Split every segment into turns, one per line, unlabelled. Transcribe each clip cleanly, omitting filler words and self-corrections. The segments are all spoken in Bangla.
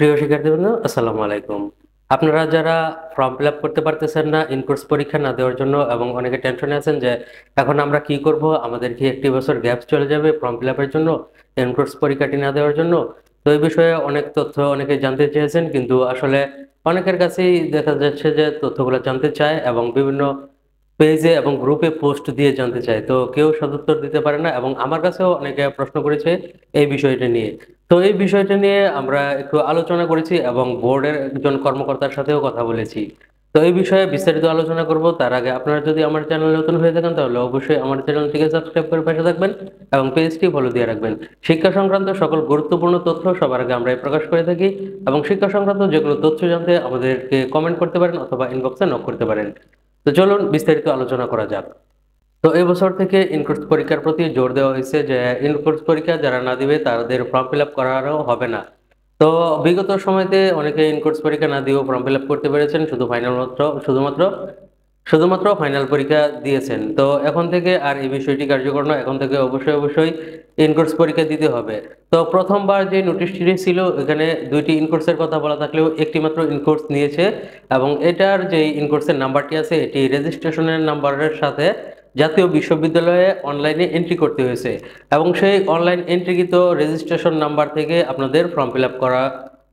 প্রিয় শিক্ষার্থীবৃন্দ, আসসালামু আলাইকুম। আপনারা যারা ফর্ম ফিল আপ করতে পারতেছেন না ইন কোর্স পরীক্ষা না দেওয়ার জন্য এবং অনেকে টেনশনে আছেন যে এখন আমরা কি করব, আমাদের কি একটি বছর গ্যাপ চলে যাবে ফর্ম ফিল আপের জন্য, ইন কোর্স পরীক্ষাটি না দেওয়ার জন্য। তো এই বিষয়ে অনেক তথ্য অনেকে জানতে চেয়েছেন, কিন্তু আসলে অনেকের কাছেই দেখা যাচ্ছে যে তথ্যগুলো জানতে চায় এবং বিভিন্ন পেজে এবং গ্রুপে পোস্ট দিয়ে জানতে চায়, তো কেউ সদুত্তর দিতে পারে না এবং আমার কাছেও অনেকে প্রশ্ন করেছে এই বিষয়টা নিয়ে। তো এই বিষয়টা নিয়ে আমরা একটু আলোচনা করেছি এবং বোর্ডের একজন কর্মকর্তার সাথেও কথা বলেছি। তো এই বিষয়ে বিস্তারিত আলোচনা করব। তার আগে আপনারা যদি আমার চ্যানেল নতুন হয়ে থাকেন তাহলে অবশ্যই আমার চ্যানেলটিকে সাবস্ক্রাইব করে পাশে থাকবেন এবং পেজটি ফলো দিয়ে রাখবেন। শিক্ষা সংক্রান্ত সকল গুরুত্বপূর্ণ তথ্য সবার আগে আমরাই প্রকাশ করে থাকি এবং শিক্ষা সংক্রান্ত যে কোনো তথ্য জানতে আমাদেরকে কমেন্ট করতে পারেন অথবা ইনবক্সে নক করতে পারেন। তো চলুন বিস্তারিত আলোচনা করা যাক। তো এই বছর থেকে ইনকোর্স পরীক্ষার প্রতি জোর দেওয়া হয়েছে যে ইনকোর্স পরীক্ষা যারা না দিবে তাদের ফর্ম ফিল আপ করারও হবে না। তো বিগত সময়তে অনেকে ইনকোর্স পরীক্ষা না দিয়েও ফর্ম ফিল আপ করতে পেরেছেন, শুধুমাত্র ফাইনাল পরীক্ষা দিয়েছেন। তো এখন থেকে আর এই বিষয়টি কার্যকর নয়, এখন থেকে অবশ্যই ইনকোর্স পরীক্ষা দিতে হবে। তো প্রথমবার যে নোটিশটি ছিল এখানে দুইটি ইনকোর্সের কথা বলা থাকলেও একটি মাত্র ইনকোর্স নিয়েছে এবং এটার যে ইনকোর্সের নাম্বারটি আছে এটি রেজিস্ট্রেশনের নাম্বারের সাথে জাতীয় বিশ্ববিদ্যালয়ে অনলাইনে এন্ট্রি করতে হয়েছে এবং সেই অনলাইন এন্ট্রিকৃত রেজিস্ট্রেশন নাম্বার থেকে আপনাদের ফর্ম ফিল আপ করা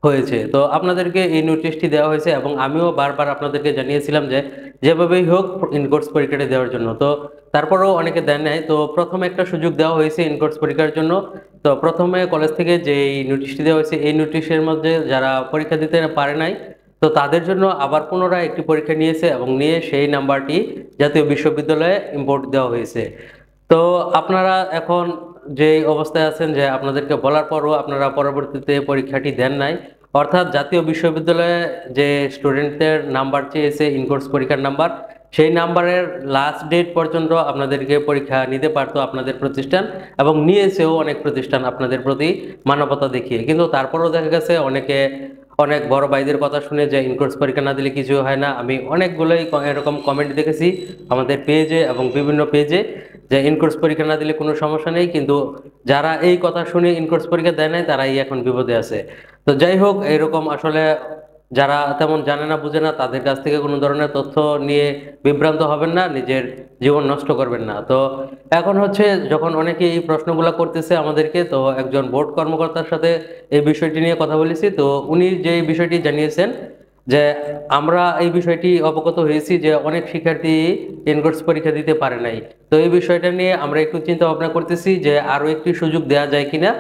হয়েছে। তো আপনাদেরকে এই নোটিশটি দেওয়া হয়েছে এবং আমিও বারবার আপনাদেরকে জানিয়েছিলাম যে যেভাবেই হোক ইনকোর্স পরীক্ষাটি দেওয়ার জন্য। তো তারপরেও অনেকে দেন নাই। তো প্রথমে একটা সুযোগ দেওয়া হয়েছে ইনকোর্স পরীক্ষার জন্য। তো প্রথমে কলেজ থেকে যে এই নোটিশটি দেওয়া হয়েছে এই নোটিশের মধ্যে যারা পরীক্ষা দিতে পারে নাই তো তাদের জন্য আবার পুনরায় একটি পরীক্ষা নিয়েছে এবং নিয়ে সেই নাম্বারটি জাতীয় বিশ্ববিদ্যালয়ে ইম্পোর্ট দেওয়া হয়েছে। তো আপনারা এখন যে অবস্থায় আছেন যে আপনাদেরকে বলার পরও আপনারা পরবর্তীতে পরীক্ষাটি দেন নাই, অর্থাৎ জাতীয় বিশ্ববিদ্যালয়ে যে স্টুডেন্টদের নাম্বার চেয়েছে ইনকোর্স পরীক্ষার নাম্বার, সেই নাম্বারের লাস্ট ডেট পর্যন্ত আপনাদেরকে পরীক্ষা নিতে পারতো আপনাদের প্রতিষ্ঠান এবং নিয়েছেও অনেক প্রতিষ্ঠান আপনাদের প্রতি মানবতা দেখিয়ে। কিন্তু তারপরেও দেখা গেছে অনেক বড় ভাইদের কথা শুনে যে ইনকোর্স পরীক্ষা না দিলে কিছু হয় না। আমি অনেকগুলোই এরকম কমেন্ট দেখেছি আমাদের পেজে এবং বিভিন্ন পেজে যে ইনকোর্স পরীক্ষা না দিলে কোনো সমস্যা নেই, কিন্তু যারা এই কথা শুনে ইনকোর্স পরীক্ষা দেয় নাই তারাই এখন বিপদে আছে। তো যাই হোক, এরকম আসলে যারা তেমন জানে না বুঝে না তাদের কাছ থেকে কোনো ধরনের তথ্য নিয়ে বিভ্রান্ত হবেন না, নিজের জীবন নষ্ট করবেন না। তো এখন হচ্ছে যখন অনেকে এই প্রশ্নগুলো করতেছে আমাদেরকে, তো একজন বোর্ড কর্মকর্তার সাথে এই বিষয়টি নিয়ে কথা বলেছি। তো উনি যে বিষয়টি জানিয়েছেন যে আমরা এই বিষয়টি অবগত হয়েছি যে অনেক শিক্ষার্থী ইনকোর্স পরীক্ষা দিতে পারে নাই। তো এই বিষয়টা নিয়ে আমরা একটু চিন্তা ভাবনা করতেছি যে আরো একটি সুযোগ দেওয়া যায় কিনা।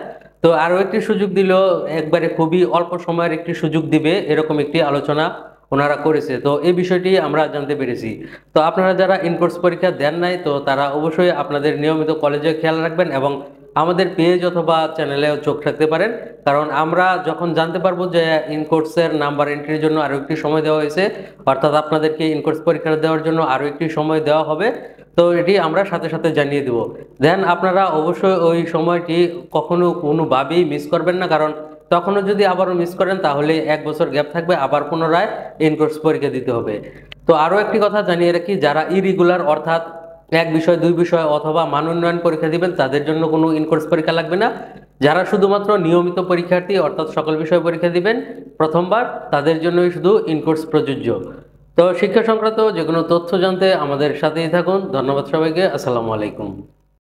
তো আরো একটি সুযোগ দিল, একবারে খুবই অল্প সময়ের একটি সুযোগ দিবে এরকম একটি আলোচনা ওনারা করেছে। তো এই বিষয়টি আমরা জানতে পেরেছি। তো আপনারা যারা ইনকোর্স পরীক্ষা দেন নাই তো তারা অবশ্যই আপনাদের নিয়মিত কলেজে খেয়াল রাখবেন এবং আমাদের পেজ অথবা চ্যানেলেও চোখ রাখতে পারেন, কারণ আমরা যখন জানতে পারবো যে ইনকোর্সের নাম্বার এন্ট্রির জন্য আরো একটি সময় দেওয়া হয়েছে, অর্থাৎ আপনাদেরকে ইনকোর্স পরীক্ষা দেওয়ার জন্য আরো একটি সময় দেওয়া হবে, তো এটি আমরা সাথে সাথে জানিয়ে দেব। দেন আপনারা অবশ্যই ওই সময়টি কখনো কোনোভাবেই মিস করবেন না, কারণ তখনও যদি আবারও মিস করেন তাহলে এক বছর গ্যাপ থাকবে, আবার পুনরায় ইনকোর্স পরীক্ষা দিতে হবে। তো আরো একটি কথা জানিয়ে রাখি, যারা ইরেগুলার অর্থাৎ এক বিষয় দুই বিষয় অথবা মান উন্নয়ন পরীক্ষা দিবেন তাদের জন্য কোনো ইনকোর্স পরীক্ষা লাগবে না। যারা শুধুমাত্র নিয়মিত পরীক্ষার্থী অর্থাৎ সকল বিষয় পরীক্ষা দিবেন প্রথমবার, তাদের জন্যই শুধু ইনকোর্স প্রযোজ্য। তো শিক্ষা সংক্রান্ত যে কোনো তথ্য জানতে আমাদের সাথেই থাকুন। ধন্যবাদ সবাইকে। আসসালামু আলাইকুম।